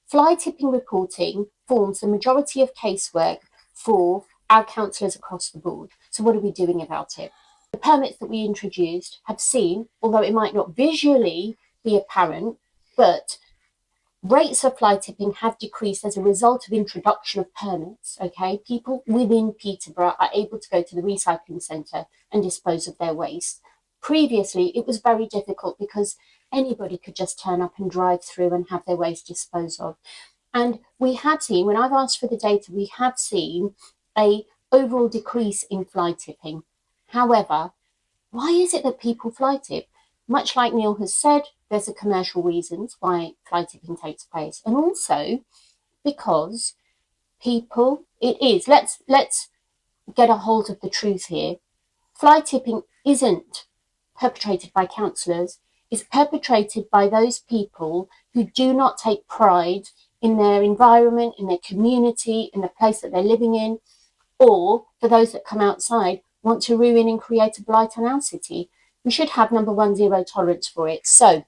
Fly tipping reporting forms the majority of casework for our councillors across the board. So what are we doing about it? The permits that we introduced have seen, although it might not visually be apparent, but rates of fly tipping have decreased as a result of introduction of permits. Okay, people within Peterborough are able to go to the recycling centre and dispose of their waste. Previously, it was very difficult because anybody could just turn up and drive through and have their waste disposed of. And we have seen, when I've asked for the data, we have seen a overall decrease in fly tipping. However, why is it that people fly tip? Much like Neil has said, there's a commercial reasons why fly tipping takes place. And also because people, let's get a hold of the truth here. Fly tipping isn't perpetrated by councillors, it's perpetrated by those people who do not take pride in their environment, in their community, in the place that they're living in, or for those that come outside want to ruin and create a blight on our city. We should have number one, zero tolerance for it. So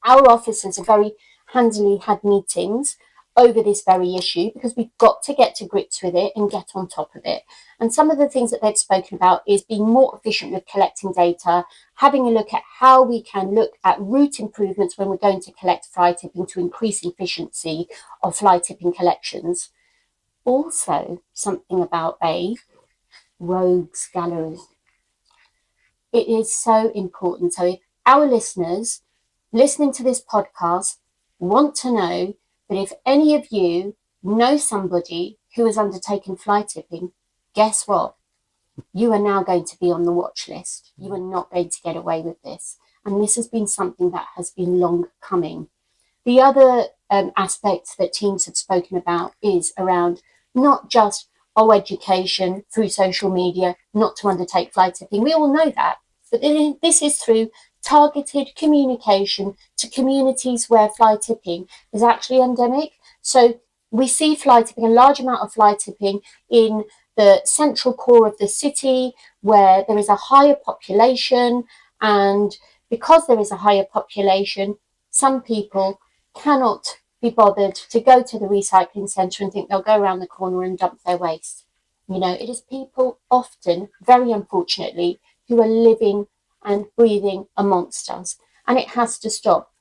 our officers have very handily had meetings over this very issue because we've got to get to grips with it and get on top of it. And some of the things that they've spoken about is being more efficient with collecting data, having a look at how we can look at route improvements when we're going to collect fly tipping to increase efficiency of fly tipping collections. Also, something about a rogues gallery. It is so important. So if our listeners listening to this podcast want to know that if any of you know somebody who has undertaken fly tipping, guess what? You are now going to be on the watch list. You are not going to get away with this. And this has been something that has been long coming. The other aspect that teams have spoken about is around not just education through social media, not to undertake fly tipping. We all know that. But this is through targeted communication to communities where fly tipping is actually endemic. So we see fly tipping, a large amount of fly tipping in the central core of the city where there is a higher population. And because there is a higher population, some people cannot be bothered to go to the recycling centre and think they'll go around the corner and dump their waste. You know, it is people often, very unfortunately, who are living and breathing amongst us. And it has to stop.